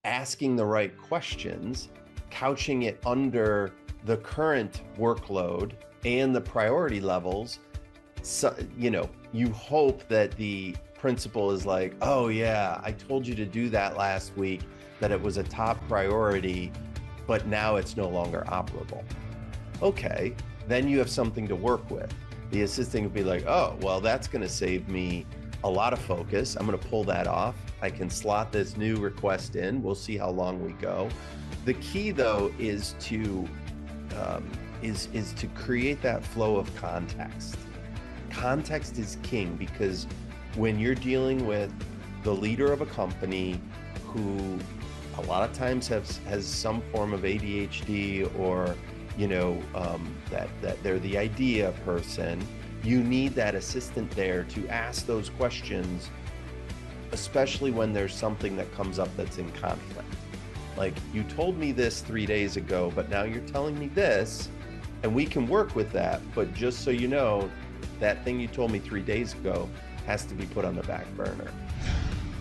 asking the right questions, couching it under the current workload and the priority levels. So, you hope that the principal is like, oh yeah, I told you to do that last week, that it was a top priority, but now it's no longer operable. Okay, then you have something to work with. The assistant would be like, oh, well, that's going to save me a lot of focus. I'm going to pull that off. I can slot this new request in. We'll see how long we go. The key, though, is to create that flow of context. Context is king, because when you're dealing with the leader of a company who a lot of times has some form of ADHD, or that they're the idea person, you need that assistant there to ask those questions, especially when there's something that comes up that's in conflict. Like, you told me this 3 days ago, but now you're telling me this, and we can work with that. But just so you know, that thing you told me 3 days ago has to be put on the back burner.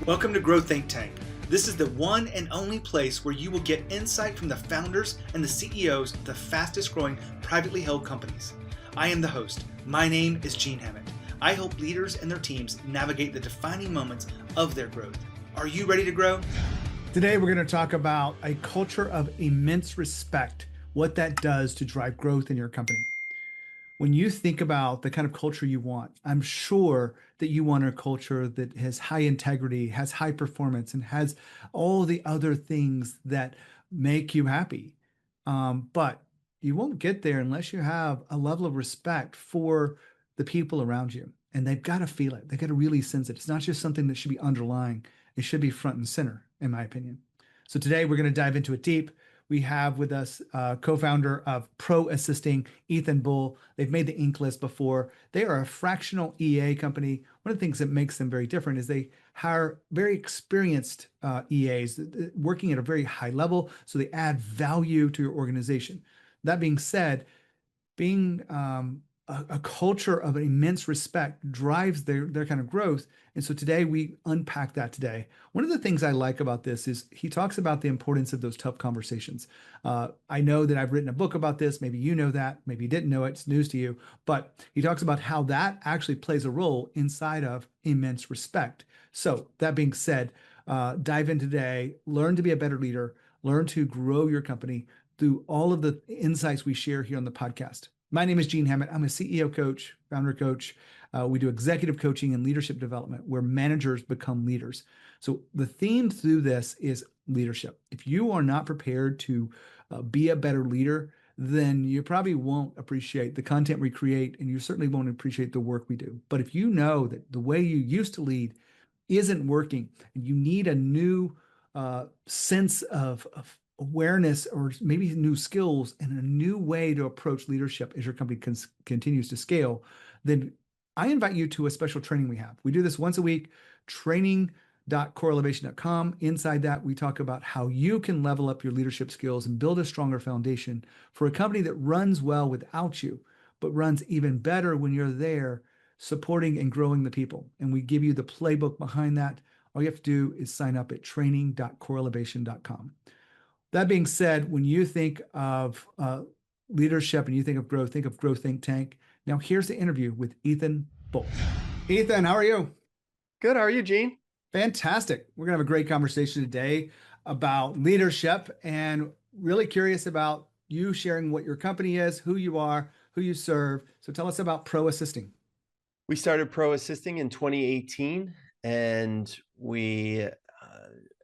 Welcome to Grow Think Tank. This is the one and only place where you will get insight from the founders and the CEOs of the fastest growing privately held companies. I am the host. My name is Gene Hammett. I help leaders and their teams navigate the defining moments of their growth. Are you ready to grow? Today, we're going to talk about a culture of immense respect, what that does to drive growth in your company. When you think about the kind of culture you want, I'm sure that you want a culture that has high integrity, has high performance, and has all the other things that make you happy. But you won't get there unless you have a level of respect for the people around you. And they've got to feel it. They've got to really sense it. It's not just something that should be underlying. It should be front and center, in my opinion. So today we're going to dive into it deep. We have with us co-founder of ProAssisting, Ethan Bull. They've made the Inc. list before. They are a fractional EA company. One of the things that makes them very different is they hire very experienced EAs working at a very high level, so they add value to your organization. That being said, being a culture of immense respect drives their kind of growth. And so today we unpack that today. One of the things I like about this is he talks about the importance of those tough conversations. I know that I've written a book about this. Maybe you know that, maybe you didn't know it, it's news to you, but he talks about how that actually plays a role inside of immense respect. So that being said, dive in today, learn to be a better leader, learn to grow your company through all of the insights we share here on the podcast. My name is Gene Hammett. I'm a CEO coach, founder coach. We do executive coaching and leadership development where managers become leaders. So the theme through this is leadership. If you are not prepared to be a better leader, then you probably won't appreciate the content we create, and you certainly won't appreciate the work we do. But if you know that the way you used to lead isn't working, and you need a new sense of awareness, or maybe new skills and a new way to approach leadership as your company continues to scale, then I invite you to a special training we have. We do this once a week, training.coelevation.com. Inside that, we talk about how you can level up your leadership skills and build a stronger foundation for a company that runs well without you, but runs even better when you're there supporting and growing the people. And we give you the playbook behind that. All you have to do is sign up at training.coelevation.com. That being said, when you think of leadership and you think of Grow Think Tank. Now here's the interview with Ethan Bull. Ethan, how are you? Good. How are you, Gene? Fantastic. We're going to have a great conversation today about leadership, and really curious about you sharing what your company is, who you are, who you serve. So tell us about ProAssisting. We started ProAssisting in 2018, and we,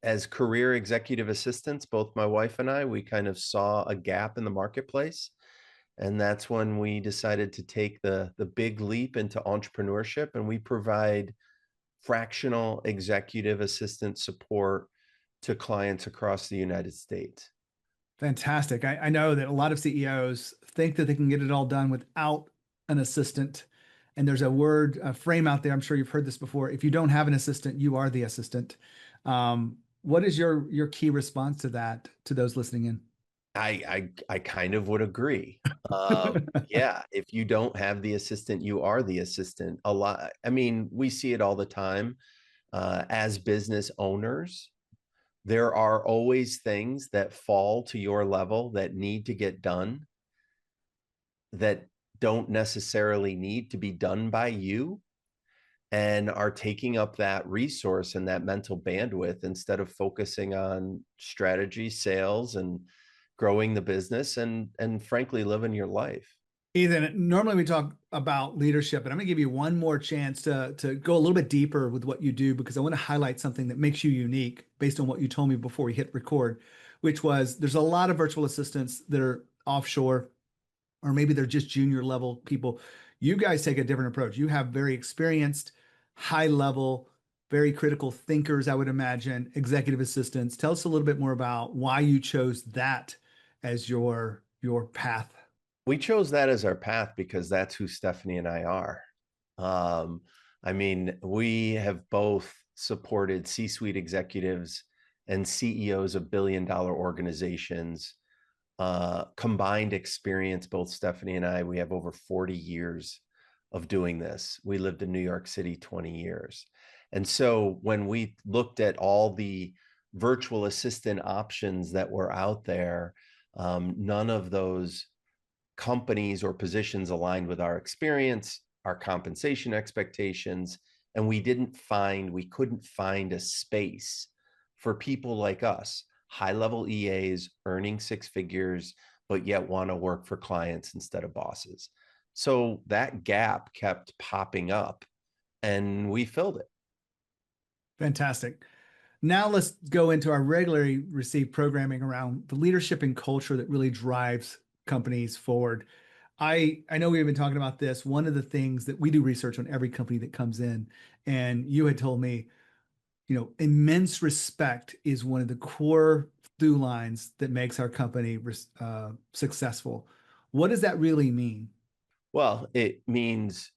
as career executive assistants, both my wife and I, we kind of saw a gap in the marketplace. And that's when we decided to take the big leap into entrepreneurship, and we provide fractional executive assistant support to clients across the United States. Fantastic. I know that a lot of CEOs think that they can get it all done without an assistant. And there's a frame out there, I'm sure you've heard this before: if you don't have an assistant, you are the assistant. What is your key response to that, to those listening in? I kind of would agree. Yeah, if you don't have the assistant, you are the assistant. A lot. I mean, we see it all the time as business owners. There are always things that fall to your level that need to get done that don't necessarily need to be done by you and are taking up that resource and that mental bandwidth instead of focusing on strategy, sales, and growing the business and frankly living your life. Ethan, normally we talk about leadership, and I'm going to give you one more chance to go a little bit deeper with what you do because I want to highlight something that makes you unique based on what you told me before we hit record, which was there's a lot of virtual assistants that are offshore, or maybe they're just junior level people. You guys take a different approach. You have very experienced, high level, very critical thinkers, I would imagine, executive assistants. Tell us a little bit more about why you chose that as your path. We chose that as our path because that's who Stephanie and I are. Um, I mean, we have both supported C-suite executives and CEOs of billion-dollar organizations. Combined experience, both Stephanie and I, we have over 40 years of doing this. We lived in New York City 20 years. And so when we looked at all the virtual assistant options that were out there, none of those companies or positions aligned with our experience, our compensation expectations, and we couldn't find a space for people like us, high-level EAs earning six figures, but yet want to work for clients instead of bosses. So that gap kept popping up and we filled it. Fantastic. Now let's go into our regularly received programming around the leadership and culture that really drives companies forward. I know we've been talking about this. One of the things that we do research on every company that comes in, and you had told me, immense respect is one of the core through lines that makes our company successful. What does that really mean? Well, it means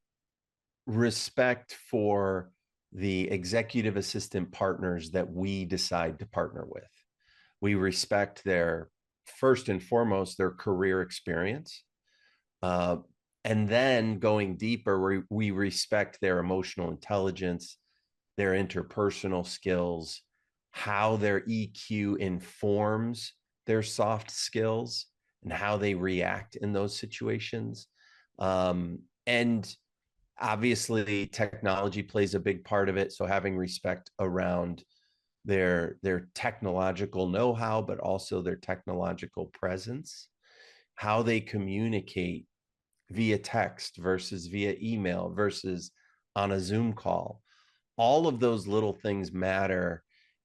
respect for the executive assistant partners that we decide to partner with. We respect their, first and foremost, their career experience. Uh, and then going deeper, we respect their emotional intelligence, their interpersonal skills, how their EQ informs their soft skills, and how they react in those situations. And obviously, technology plays a big part of it. So having respect around their technological know-how, but also their technological presence, how they communicate via text versus via email versus on a Zoom call. All of those little things matter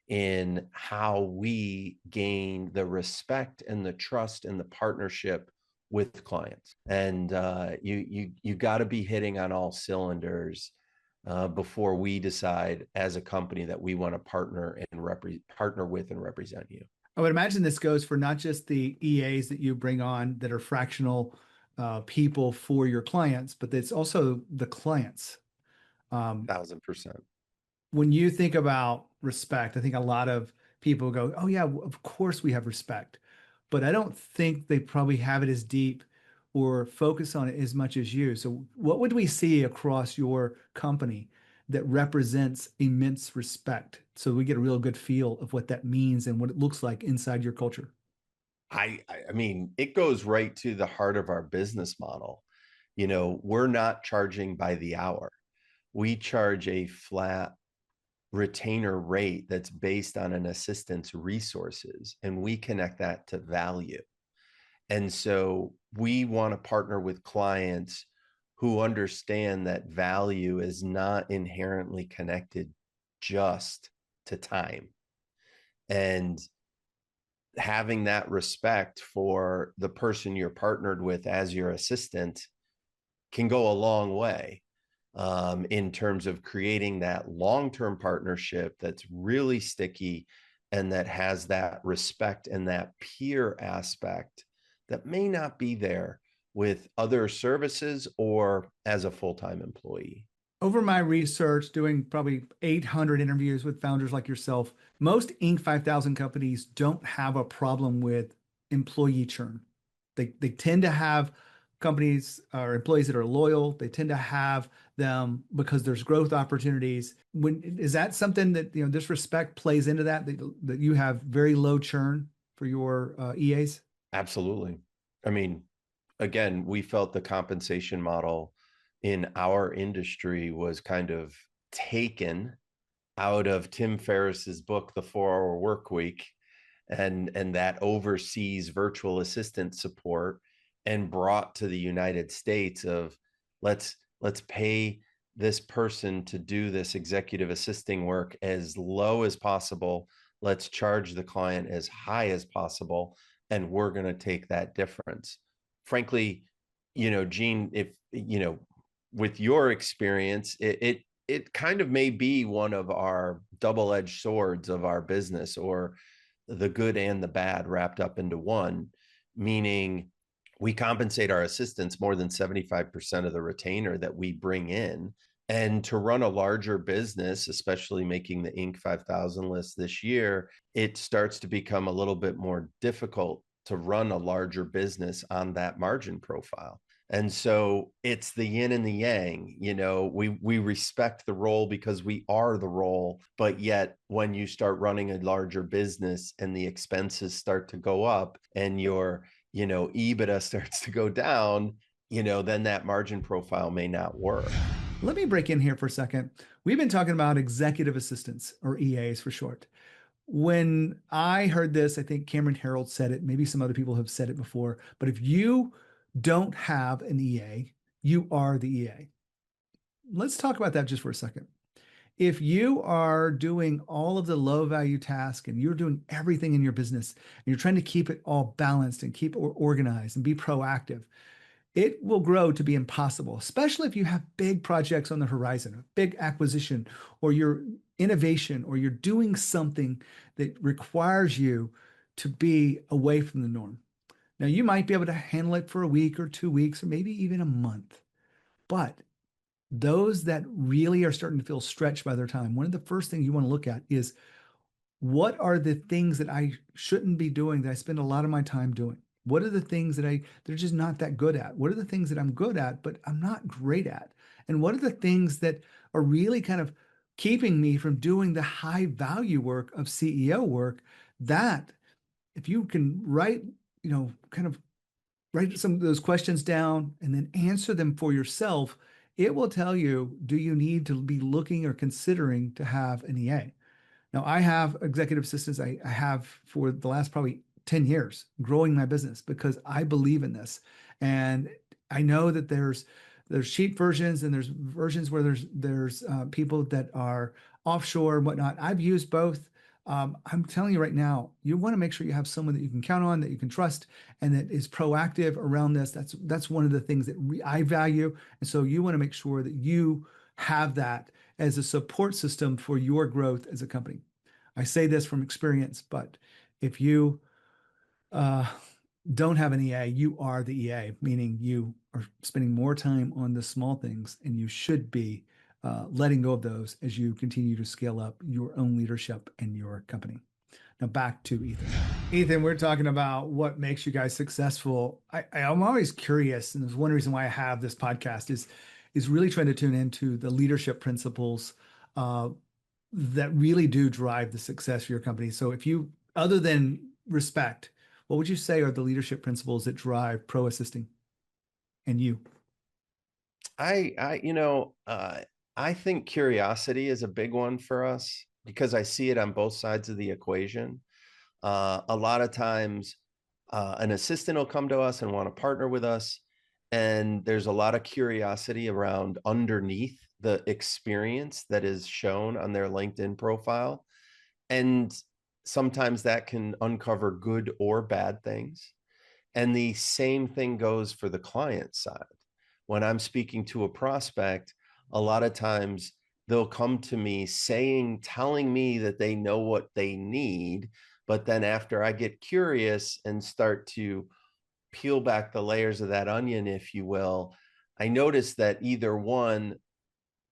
in how we gain the respect and the trust and the partnership with clients. And you got to be hitting on all cylinders before we decide as a company that we want to partner with and represent you. I would imagine this goes for not just the EAs that you bring on that are fractional people for your clients, but it's also the clients. 1,000%. When you think about respect, I think a lot of people go, oh, yeah, of course we have respect. But I don't think they probably have it as deep or focus on it as much as you. So, what would we see across your company that represents immense respect so we get a real good feel of what that means and what it looks like inside your culture? I mean, it goes right to the heart of our business model. We're not charging by the hour. We charge a flat retainer rate that's based on an assistant's resources, and we connect that to value. And so we want to partner with clients who understand that value is not inherently connected just to time. And having that respect for the person you're partnered with as your assistant can go a long way in terms of creating that long-term partnership that's really sticky and that has that respect and that peer aspect that may not be there with other services or as a full-time employee. Over my research, doing probably 800 interviews with founders like yourself, most Inc. 5000 companies don't have a problem with employee churn. They tend to have companies or employees that are loyal. They tend to have them because there's growth opportunities. Is that something that, this respect plays into that you have very low churn for your EAs? Absolutely. I mean, again, we felt the compensation model in our industry was kind of taken out of Tim Ferriss's book, The 4-Hour Work Week, and that oversees virtual assistant support, and brought to the United States of let's pay this person to do this executive assisting work as low as possible. Let's charge the client as high as possible, and we're going to take that difference. Frankly, Gene, if with your experience, it kind of may be one of our double-edged swords of our business, or the good and the bad wrapped up into one, meaning we compensate our assistants more than 75% of the retainer that we bring in. And to run a larger business, especially making the Inc. 5000 list this year, it starts to become a little bit more difficult to run a larger business on that margin profile. And so it's the yin and the yang. We respect the role because we are the role, but yet when you start running a larger business and the expenses start to go up and your EBITDA starts to go down, then that margin profile may not work. Let me break in here for a second. We've been talking about executive assistants, or EAs for short. When I heard this, I think Cameron Herold said it, maybe some other people have said it before, but if you don't have an EA, you are the EA. Let's talk about that just for a second. If you are doing all of the low value tasks and you're doing everything in your business and you're trying to keep it all balanced and keep it organized and be proactive, it will grow to be impossible, especially if you have big projects on the horizon, a big acquisition, or your innovation, or you're doing something that requires you to be away from the norm. Now, you might be able to handle it for a week or 2 weeks, or maybe even a month. But those that really are starting to feel stretched by their time, one of the first things you want to look at is, what are the things that I shouldn't be doing that I spend a lot of my time doing? What are the things that they're just not that good at? What are the things that I'm good at, but I'm not great at? And what are the things that are really kind of keeping me from doing the high value work of CEO work? That if you can kind of write some of those questions down and then answer them for yourself, it will tell you, do you need to be looking or considering to have an EA? Now, I have executive assistants. I have for the last probably 10 years growing my business because I believe in this. And I know that there's cheap versions and there's versions where there's people that are offshore and whatnot. I've used both. I'm telling you right now, you want to make sure you have someone that you can count on, that you can trust, and that is proactive around this. That's one of the things that I value. And so you want to make sure that you have that as a support system for your growth as a company. I say this from experience, but if you don't have an EA, you are the EA, meaning you are spending more time on the small things, and you should be letting go of those as you continue to scale up your own leadership and your company. Now back to Ethan. Ethan, we're talking about what makes you guys successful. I'm always curious, and there's one reason why I have this podcast is really trying to tune into the leadership principles that really do drive the success of your company. So if you, other than respect, what would you say are the leadership principles that drive ProAssisting and you? I think curiosity is a big one for us because I see it on both sides of the equation. A lot of times, an assistant will come to us and want to partner with us, and there's a lot of curiosity around underneath the experience that is shown on their LinkedIn profile. And sometimes that can uncover good or bad things. And the same thing goes for the client side. When I'm speaking to a prospect, a lot of times they'll come to me telling me that they know what they need. But then after I get curious and start to peel back the layers of that onion, if you will, I notice that either one,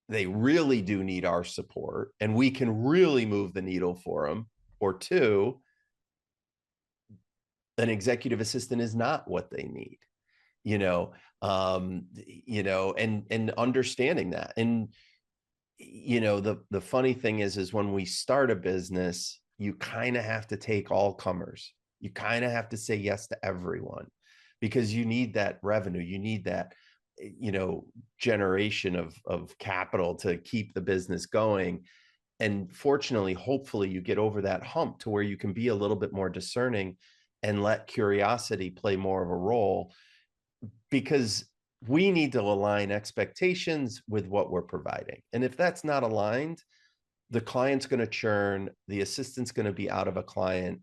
they really do need our support and we can really move the needle for them, or two, an executive assistant is not what they need. and understanding that. And the funny thing is when we start a business, you kind of have to take all comers. You kind of have to say yes to everyone, because you need that revenue, you need that generation of capital to keep the business going. And fortunately, hopefully, you get over that hump to where you can be a little bit more discerning and let curiosity play more of a role, because we need to align expectations with what we're providing. And if that's not aligned, the client's going to churn, the assistant's going to be out of a client.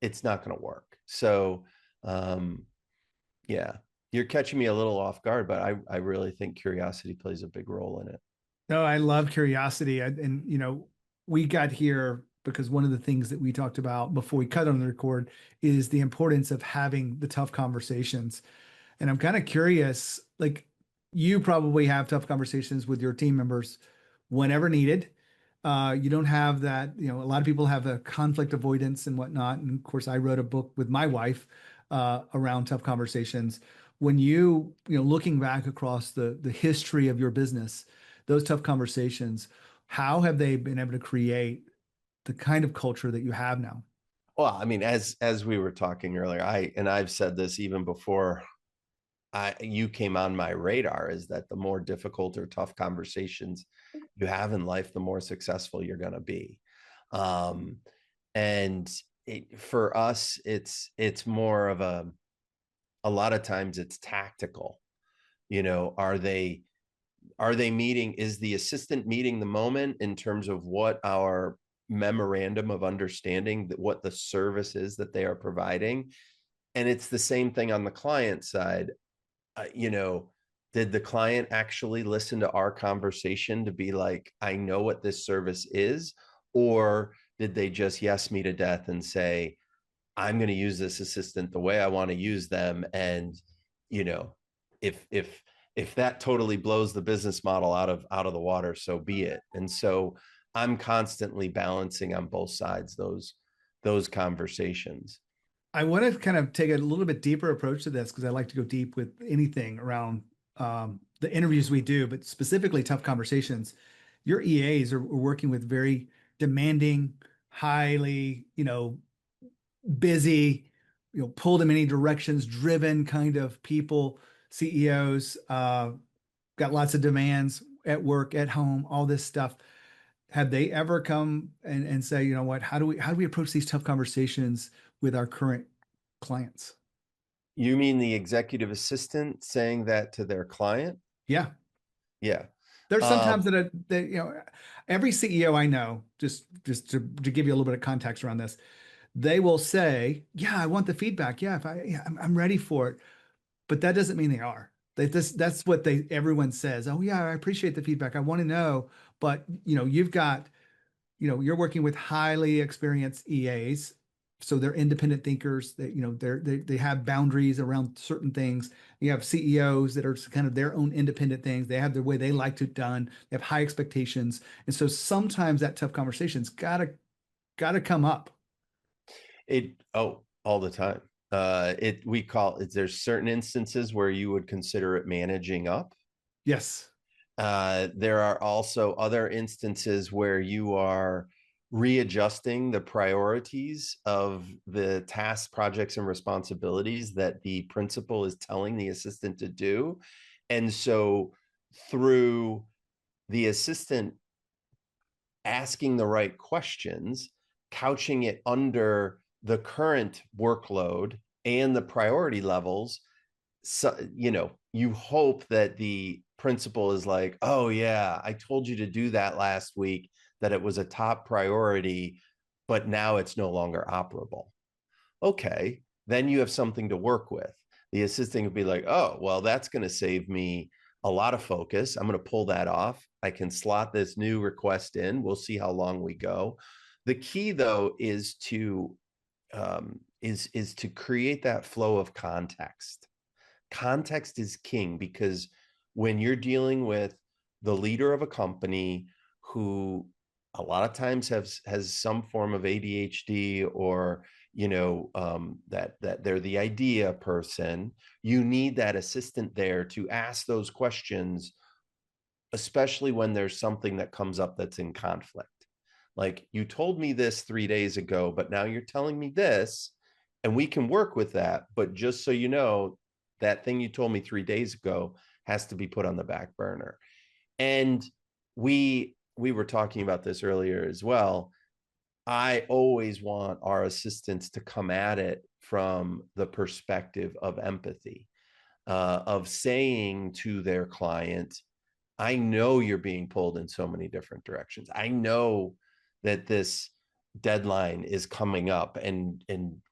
It's not going to work. So, yeah, you're catching me a little off guard, but I really think curiosity plays a big role in it. No, I love curiosity. And, we got here because one of the things that we talked about before we cut on the record is the importance of having the tough conversations. And I'm kind of curious, like you probably have tough conversations with your team members whenever needed. You don't have that, a lot of people have a conflict avoidance and whatnot. And of course, I wrote a book with my wife around tough conversations. When looking back across the history of your business, those tough conversations, how have they been able to create the kind of culture that you have now? Well, I mean, as we were talking earlier, I've said this even before you came on my radar, is that the more difficult or tough conversations you have in life, the more successful you're going to be. And for us, it's more of a lot of times it's tactical. Are they meeting, is the assistant meeting the moment in terms of what our memorandum of understanding, that what the service is that they are providing? And it's the same thing on the client side. Did the client actually listen to our conversation to be like, I know what this service is? Or did they just yes me to death and say, I'm going to use this assistant the way I want to use them? And, if that totally blows the business model out of the water, so be it. And so I'm constantly balancing on both sides those conversations. I want to kind of take a little bit deeper approach to this because I like to go deep with anything around the interviews we do, but specifically tough conversations. Your EAs are working with very demanding, highly, busy, pulled in many directions, driven kind of people, CEOs, got lots of demands at work, at home, all this stuff. Have they ever come and say, you know what, how do we approach these tough conversations with our current clients? You mean the executive assistant saying that to their client? Yeah. Yeah. There's sometimes that every CEO I know, just to give you a little bit of context around this, they will say, yeah, I want the feedback. Yeah, I'm ready for it. But that doesn't mean they are. That's what everyone says. Oh yeah, I appreciate the feedback. I want to know. But you've got, you're working with highly experienced EAs, so they're independent thinkers. They have boundaries around certain things. You have CEOs that are kind of their own independent things. They have the way they like it done. They have high expectations, and so sometimes that tough conversation's gotta come up. All the time. We call it, there's certain instances where you would consider it managing up. Yes. There are also other instances where you are readjusting the priorities of the tasks, projects, and responsibilities that the principal is telling the assistant to do. And so through the assistant asking the right questions, couching it under the current workload and the priority levels, so you hope that the principal is like, oh yeah, I told you to do that last week, that it was a top priority, but now it's no longer operable. Okay, then you have something to work with. The assistant would be like, oh well, that's going to save me a lot of focus. I'm going to pull that off. I can slot this new request in. We'll see how long we go. The key though is to create that flow of context. Context is king, because when you're dealing with the leader of a company who a lot of times has some form of ADHD, or that they're the idea person. You need that assistant there to ask those questions, especially when there's something that comes up that's in conflict. Like, you told me this 3 days ago, but now you're telling me this, and we can work with that. But just so you know, that thing you told me 3 days ago has to be put on the back burner. And we were talking about this earlier as well. I always want our assistants to come at it from the perspective of empathy, of saying to their client, I know you're being pulled in so many different directions. I know that this deadline is coming up, and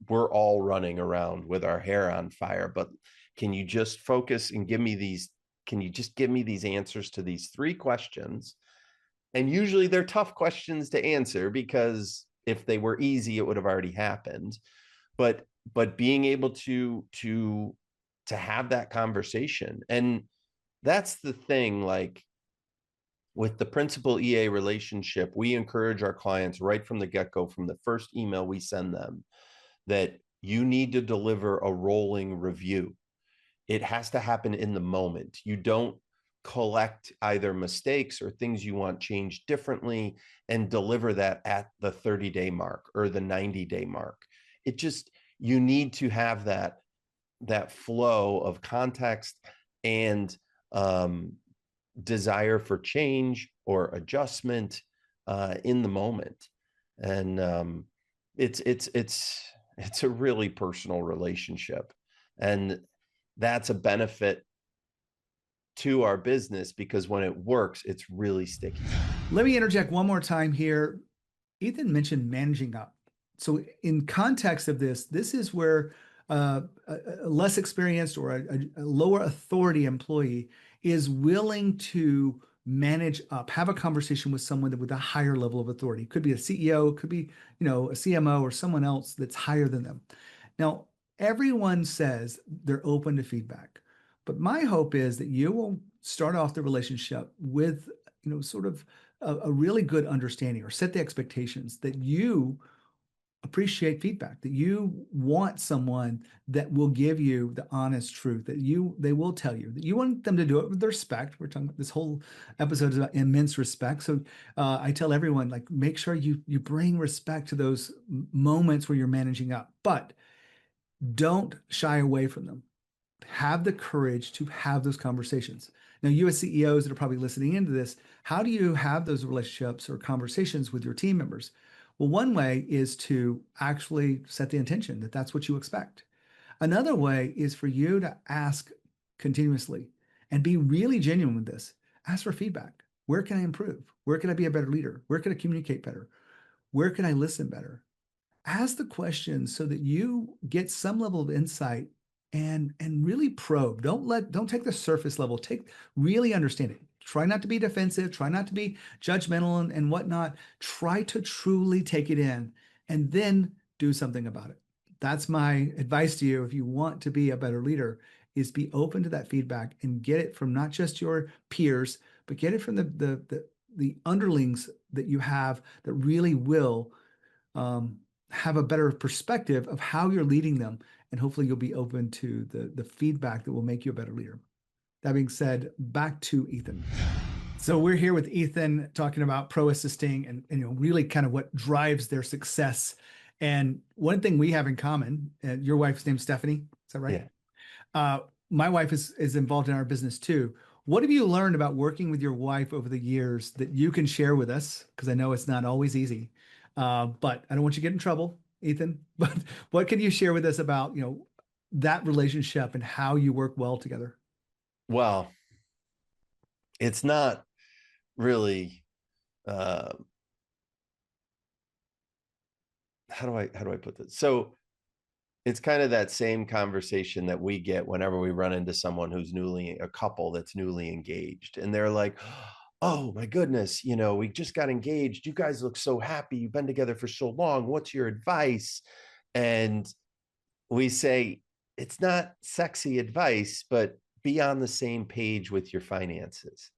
we're all running around with our hair on fire, but can you just focus and give me these, can you just give me these answers to these 3 questions? And usually they're tough questions to answer, because if they were easy, it would have already happened. But being able to have that conversation. And that's the thing, like, with the principal EA relationship, we encourage our clients right from the get-go, from the first email we send them, that you need to deliver a rolling review. It has to happen in the moment. You don't collect either mistakes or things you want changed differently and deliver that at the 30-day mark or the 90-day mark. It just, you need to have that flow of context and desire for change or adjustment in the moment. And it's a really personal relationship, and that's a benefit to our business, because when it works, it's really sticky. Let me interject one more time here. Ethan mentioned managing up. So in context of this is where a less experienced or a lower authority employee is willing to manage up, have a conversation with someone with a higher level of authority. It could be a CEO, it could be, a CMO or someone else that's higher than them. Now, everyone says they're open to feedback, but my hope is that you will start off the relationship with, sort of a really good understanding, or set the expectations that you appreciate feedback, that you want someone that will give you the honest truth, that they will tell you, that you want them to do it with respect. We're talking about, this whole episode is about immense respect. So I tell everyone, like, make sure you bring respect to those moments where you're managing up, but don't shy away from them. Have the courage to have those conversations. Now, you as CEOs that are probably listening into this, how do you have those relationships or conversations with your team members? Well, one way is to actually set the intention that that's what you expect. Another way is for you to ask continuously and be really genuine with this. Ask for feedback. Where can I improve? Where can I be a better leader? Where can I communicate better? Where can I listen better? Ask the questions so that you get some level of insight and really probe. Don't take the surface level. Really understand it. Try not to be defensive. Try not to be judgmental and whatnot. Try to truly take it in and then do something about it. That's my advice to you. If you want to be a better leader, is be open to that feedback and get it from not just your peers, but get it from the underlings that you have that really will have a better perspective of how you're leading them. And hopefully you'll be open to the feedback that will make you a better leader. That being said, back to Ethan. So we're here with Ethan talking about ProAssisting and really kind of what drives their success. And one thing we have in common, your wife's name's Stephanie, is that right? Yeah. My wife is involved in our business too. What have you learned about working with your wife over the years that you can share with us? Because I know it's not always easy. But I don't want you to get in trouble, Ethan. But what can you share with us about, that relationship and how you work well together? Well, it's not really, how do I put this? So it's kind of that same conversation that we get whenever we run into someone who's a couple that's newly engaged, and they're like, oh my goodness, we just got engaged. You guys look so happy. You've been together for so long. What's your advice? And we say, it's not sexy advice, but be on the same page with your finances.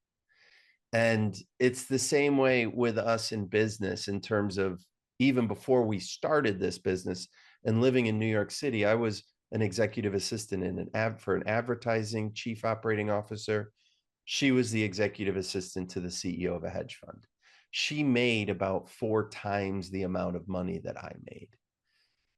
And it's the same way with us in business, in terms of, even before we started this business, and living in New York City, I was an executive assistant in for an advertising chief operating officer. She was the executive assistant to the CEO of a hedge fund. She made about 4 times the amount of money that I made.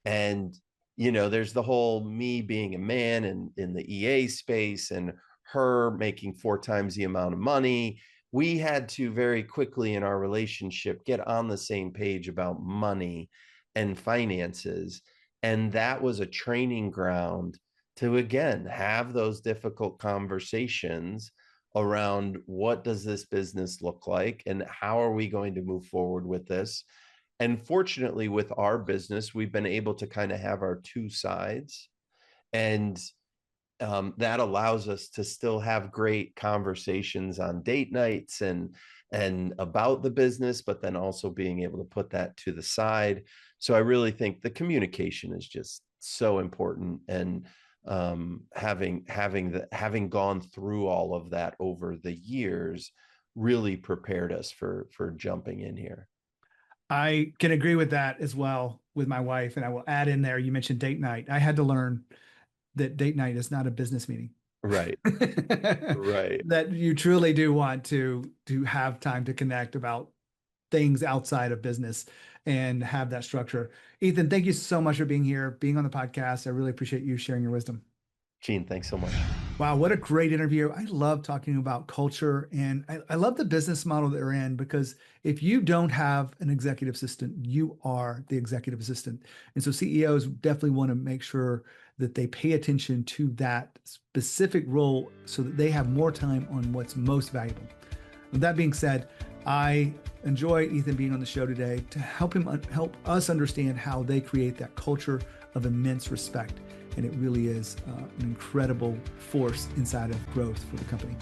And, there's the whole me being a man and in the EA space and her making 4 times the amount of money. We had to very quickly in our relationship get on the same page about money and finances. And that was a training ground to, again, have those difficult conversations around what does this business look like and how are we going to move forward with this. And fortunately, with our business, we've been able to kind of have our 2 sides. And that allows us to still have great conversations on date nights and about the business, but then also being able to put that to the side. So I really think the communication is just so important. And having gone through all of that over the years really prepared us for jumping in here. I can agree with that as well with my wife. And I will add in there, you mentioned date night. I had to learn that date night is not a business meeting. Right. Right. That you truly do want to have time to connect about things outside of business and have that structure. Ethan, thank you so much for being here, being on the podcast. I really appreciate you sharing your wisdom. Gene, thanks so much. Wow, what a great interview. I love talking about culture, and I love the business model that we're in, because if you don't have an executive assistant, you are the executive assistant. And so CEOs definitely want to make sure that they pay attention to that specific role so that they have more time on what's most valuable. With that being said, I enjoy Ethan being on the show today to help us understand how they create that culture of immense respect. And it really is an incredible force inside of growth for the company.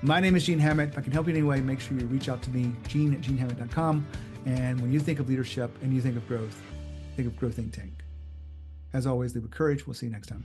My name is Gene Hammett. If I can help you in any way, make sure you reach out to me, gene@genehammett.com. And when you think of leadership and you think of growth, think of Grow Think Tank. As always, live with courage. We'll see you next time.